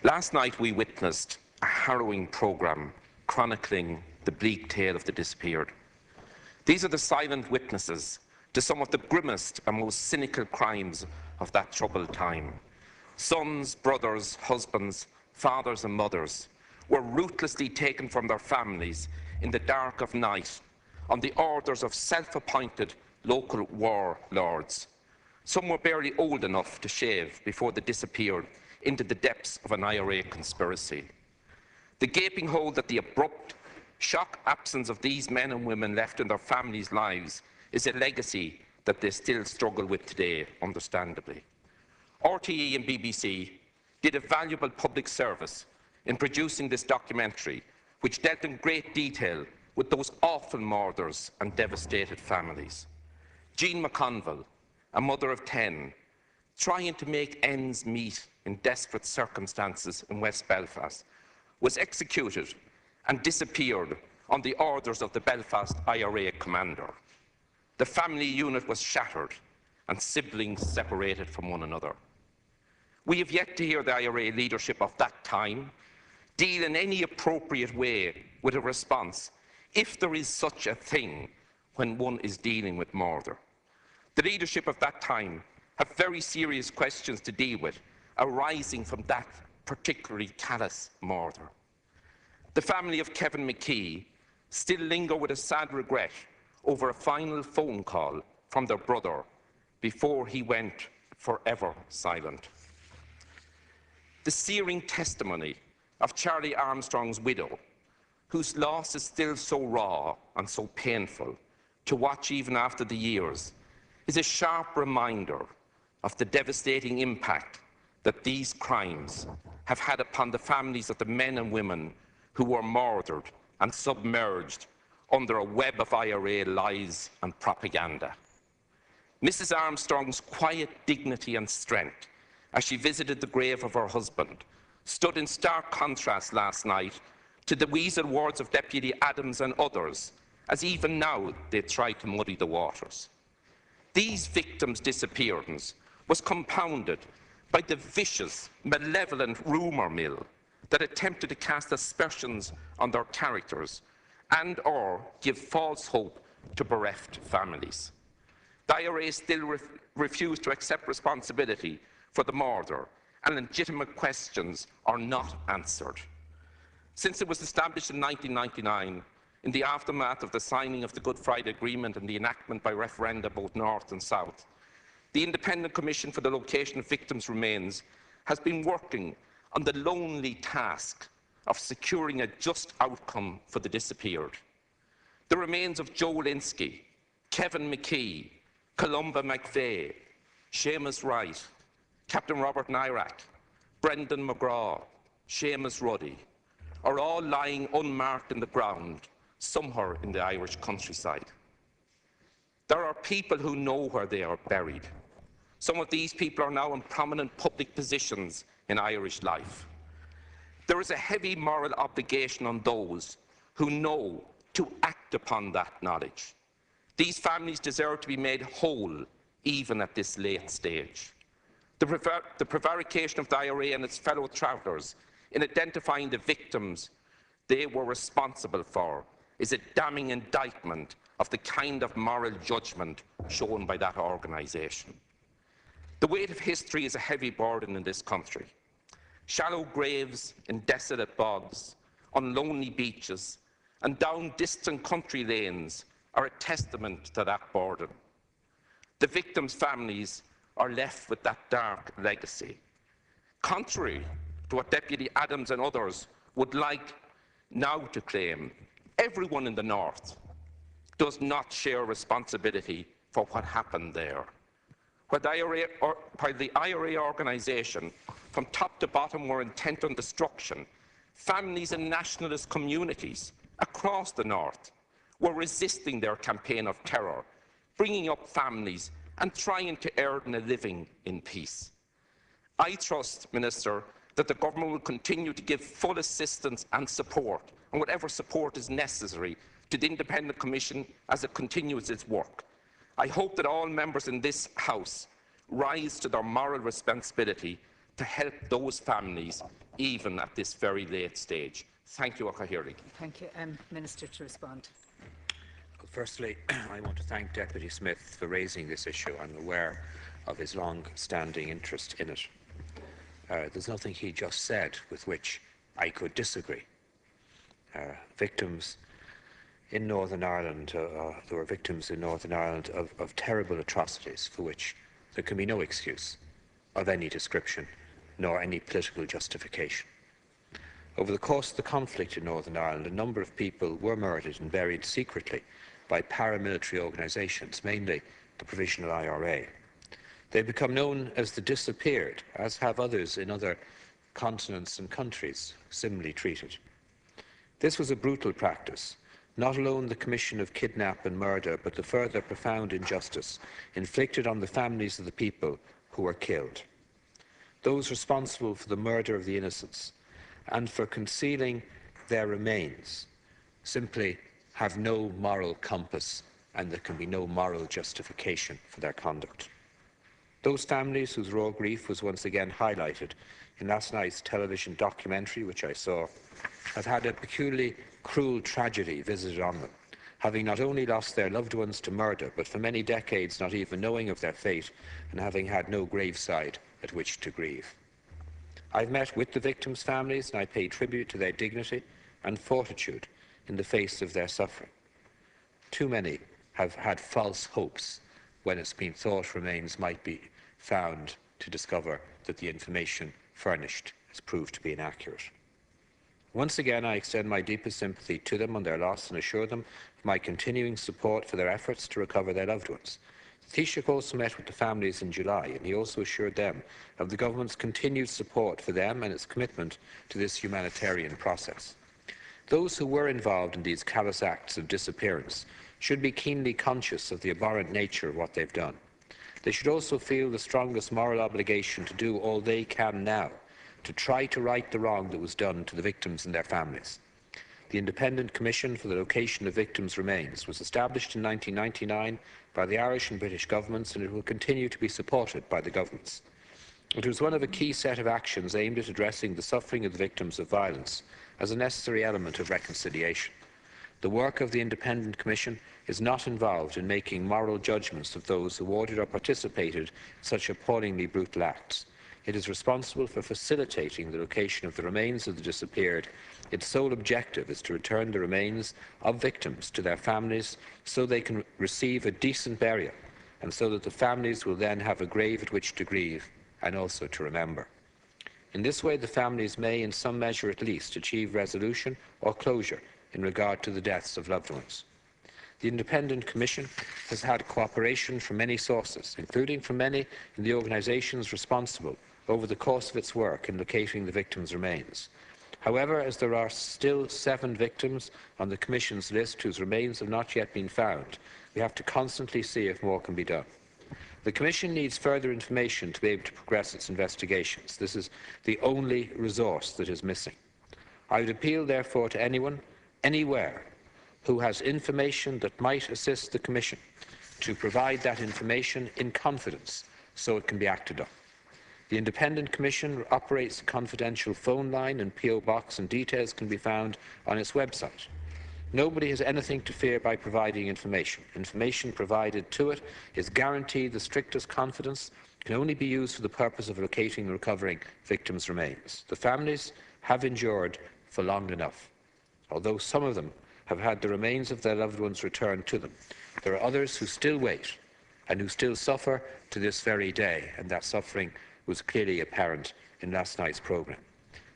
Last night we witnessed a harrowing programme chronicling the bleak tale of the disappeared. These are the silent witnesses to some of the grimmest and most cynical crimes of that troubled time. Sons, brothers, husbands, fathers and mothers were ruthlessly taken from their families in the dark of night on the orders of self-appointed local warlords. Some were barely old enough to shave before they disappeared into the depths of an IRA conspiracy. The gaping hole that the abrupt, shock absence of these men and women left in their families' lives is a legacy that they still struggle with today, understandably. RTE and BBC did a valuable public service in producing this documentary, which dealt in great detail with those awful murders and devastated families. Jean McConville, a mother of 10, trying to make ends meet in desperate circumstances in West Belfast, was executed and disappeared on the orders of the Belfast IRA commander. The family unit was shattered and siblings separated from one another. We have yet to hear the IRA leadership of that time deal in any appropriate way with a response, if there is such a thing when one is dealing with murder. The leadership of that time have very serious questions to deal with arising from that particularly callous murder. The family of Kevin McKee still linger with a sad regret over a final phone call from their brother before he went forever silent. The searing testimony of Charlie Armstrong's widow, whose loss is still so raw and so painful to watch even after the years, is a sharp reminder of the devastating impact that these crimes have had upon the families of the men and women who were murdered and submerged under a web of IRA lies and propaganda. Mrs. Armstrong's quiet dignity and strength as she visited the grave of her husband stood in stark contrast last night to the weasel words of Deputy Adams and others, as even now they try to muddy the waters. These victims' disappearance was compounded by the vicious, malevolent rumour mill that attempted to cast aspersions on their characters and or give false hope to bereft families. The IRA still refuse to accept responsibility for the murder, and legitimate questions are not answered. Since it was established in 1999, in the aftermath of the signing of the Good Friday Agreement and the enactment by referenda both North and South, the Independent Commission for the Location of Victims' Remains has been working on the lonely task of securing a just outcome for the disappeared. The remains of Joe Linsky, Kevin McKee, Columba McVeigh, Seamus Wright, Captain Robert Nyrak, Brendan McGraw, Seamus Ruddy, are all lying unmarked in the ground somewhere in the Irish countryside. There are people who know where they are buried. Some of these people are now in prominent public positions in Irish life. There is a heavy moral obligation on those who know to act upon that knowledge. These families deserve to be made whole, even at this late stage. The prevarication of the IRA and its fellow travellers in identifying the victims they were responsible for is a damning indictment of the kind of moral judgment shown by that organisation. The weight of history is a heavy burden in this country. Shallow graves in desolate bogs, on lonely beaches, and down distant country lanes are a testament to that burden. The victims' families are left with that dark legacy. Contrary to what Deputy Adams and others would like now to claim, everyone in the North does not share responsibility for what happened there. While the IRA organisation, from top to bottom, were intent on destruction, families and nationalist communities across the North were resisting their campaign of terror, bringing up families and trying to earn a living in peace. I trust, Minister, that the government will continue to give full assistance and support, and whatever support is necessary, to the Independent Commission as it continues its work. I hope that all members in this House rise to their moral responsibility to help those families even at this very late stage. Thank you, Ochahirig. Thank you. Minister to respond. Well, firstly, I want to thank Deputy Smith for raising this issue. I'm aware of his long-standing interest in it. There's nothing he just said with which I could disagree. Victims in Northern Ireland, there were victims in Northern Ireland of terrible atrocities for which there can be no excuse of any description nor any political justification. Over the course of the conflict in Northern Ireland, a number of people were murdered and buried secretly by paramilitary organisations, mainly the Provisional IRA. They've become known as the disappeared, as have others in other continents and countries similarly treated. This was a brutal practice, not alone the commission of kidnap and murder, but the further profound injustice inflicted on the families of the people who were killed. Those responsible for the murder of the innocents and for concealing their remains simply have no moral compass, and there can be no moral justification for their conduct. Those families whose raw grief was once again highlighted in last night's television documentary, which I saw, have had a peculiarly cruel tragedy visited on them, having not only lost their loved ones to murder, but for many decades not even knowing of their fate and having had no graveside at which to grieve. I've met with the victims' families and I pay tribute to their dignity and fortitude in the face of their suffering. Too many have had false hopes when it's been thought remains might be found to discover that the information furnished has proved to be inaccurate. Once again, I extend my deepest sympathy to them on their loss and assure them of my continuing support for their efforts to recover their loved ones. The Taoiseach also met with the families in July, and he also assured them of the government's continued support for them and its commitment to this humanitarian process. Those who were involved in these callous acts of disappearance should be keenly conscious of the abhorrent nature of what they've done. They should also feel the strongest moral obligation to do all they can now to try to right the wrong that was done to the victims and their families. The Independent Commission for the Location of Victims' Remains was established in 1999 by the Irish and British governments, and it will continue to be supported by the governments. It was one of a key set of actions aimed at addressing the suffering of the victims of violence as a necessary element of reconciliation. The work of the Independent Commission is not involved in making moral judgments of those who ordered or participated in such appallingly brutal acts. It is responsible for facilitating the location of the remains of the disappeared. Its sole objective is to return the remains of victims to their families so they can receive a decent burial, and so that the families will then have a grave at which to grieve and also to remember. In this way, the families may, in some measure at least, achieve resolution or closure in regard to the deaths of loved ones. The Independent Commission has had cooperation from many sources, including from many in the organisations responsible over the course of its work in locating the victims' remains. However, as there are still 7 victims on the Commission's list whose remains have not yet been found, we have to constantly see if more can be done. The Commission needs further information to be able to progress its investigations. This is the only resource that is missing. I would appeal, therefore, to anyone, anywhere, who has information that might assist the Commission to provide that information in confidence so it can be acted on. The Independent Commission operates a confidential phone line and PO box, and details can be found on its website. Nobody has anything to fear by providing information. Information provided to it is guaranteed the strictest confidence, can only be used for the purpose of locating and recovering victims' remains. The families have endured for long enough. Although some of them have had the remains of their loved ones returned to them, there are others who still wait and who still suffer to this very day, and that suffering was clearly apparent in last night's programme.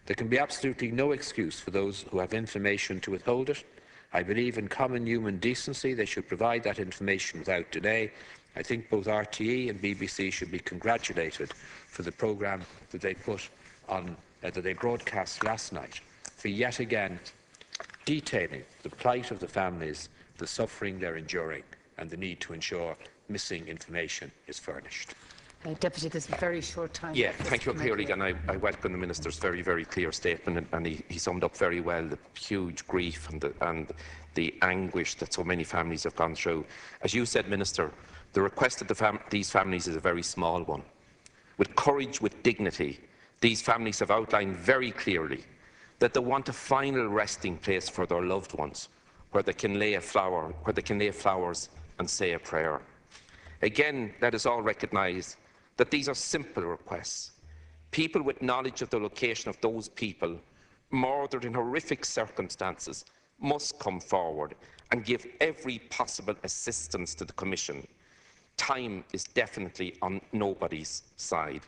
There can be absolutely no excuse for those who have information to withhold it. I believe in common human decency they should provide that information without delay. I think both RTE and BBC should be congratulated for the programme that they put on, that they broadcast last night, for yet again detailing the plight of the families, the suffering they're enduring, and the need to ensure missing information is furnished. Deputy, there's a very short time. Yeah, thank you, Ochahirig, and I welcome the Minister's very, very clear statement, and he summed up very well the huge grief and the anguish that so many families have gone through. As you said, Minister, the request of these families is a very small one. With courage, with dignity, These families have outlined very clearly that they want a final resting place for their loved ones, where they can lay flowers and say a prayer. Again, let us all recognise that these are simple requests. People with knowledge of the location of those people murdered in horrific circumstances must come forward and give every possible assistance to the Commission. Time is definitely on nobody's side.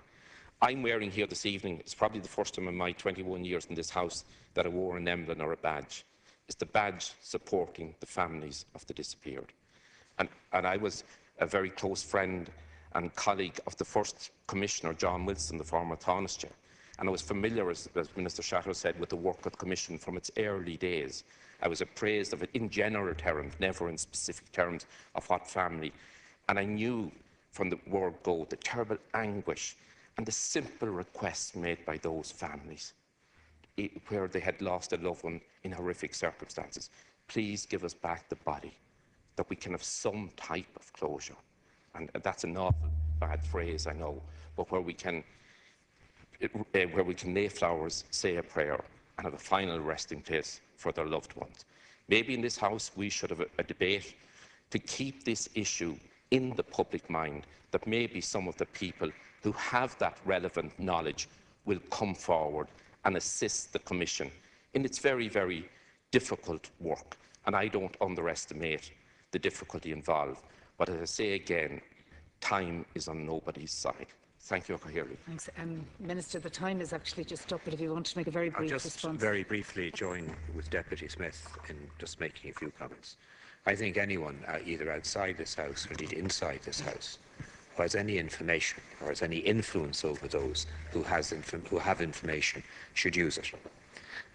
I'm wearing here this evening, it's probably the first time in my 21 years in this House that I wore an emblem or a badge. It's the badge supporting the families of the disappeared. And I was a very close friend and colleague of the first Commissioner, John Wilson, the former Taoiseach. And I was familiar, as Minister Shatter said, with the work of the Commission from its early days. I was appraised of it in general terms, never in specific terms of what family. And I knew from the word go the terrible anguish and the simple requests made by those families where they had lost a loved one in horrific circumstances. Please give us back the body, that we can have some type of closure. And that's an awful bad phrase, I know, but where we can lay flowers, say a prayer, and have a final resting place for their loved ones. Maybe in this House we should have a debate to keep this issue in the public mind, that maybe some of the people who have that relevant knowledge will come forward and assist the Commission in its very, very difficult work. And I don't underestimate the difficulty involved. But as I say again, time is on nobody's side. Thank you, Cahill. Thanks. Minister, the time is actually just up, but if you want to make a very brief response. I'll just very briefly join with Deputy Smith in just making a few comments. I think anyone, either outside this House or indeed inside this House, who has any information or has any influence over those who have information should use it.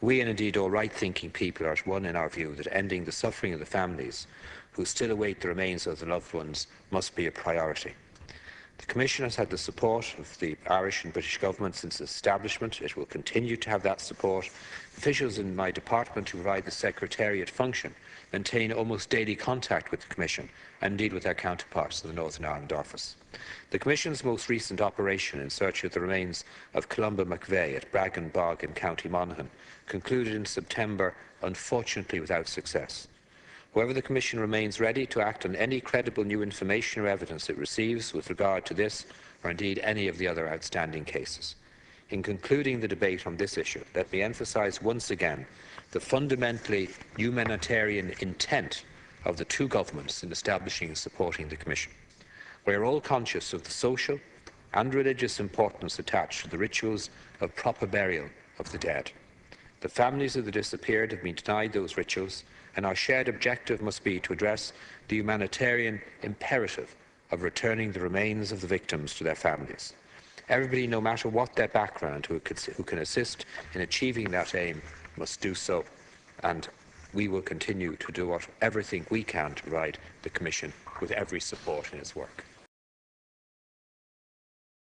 We and indeed all right-thinking people are at one in our view that ending the suffering of the families who still await the remains of their loved ones must be a priority. The Commission has had the support of the Irish and British government since its establishment. It will continue to have that support. Officials in my department who provide the Secretariat function maintain almost daily contact with the Commission and indeed with their counterparts in the Northern Ireland office. The Commission's most recent operation in search of the remains of Columba McVeigh at Bragan Bog in County Monaghan concluded in September, unfortunately without success. However, the Commission remains ready to act on any credible new information or evidence it receives with regard to this or indeed any of the other outstanding cases. In concluding the debate on this issue, let me emphasise once again the fundamentally humanitarian intent of the two governments in establishing and supporting the Commission. We are all conscious of the social and religious importance attached to the rituals of proper burial of the dead. The families of the disappeared have been denied those rituals, and our shared objective must be to address the humanitarian imperative of returning the remains of the victims to their families. Everybody, no matter what their background, who can assist in achieving that aim must do so, and we will continue to do everything we can to provide the Commission with every support in its work.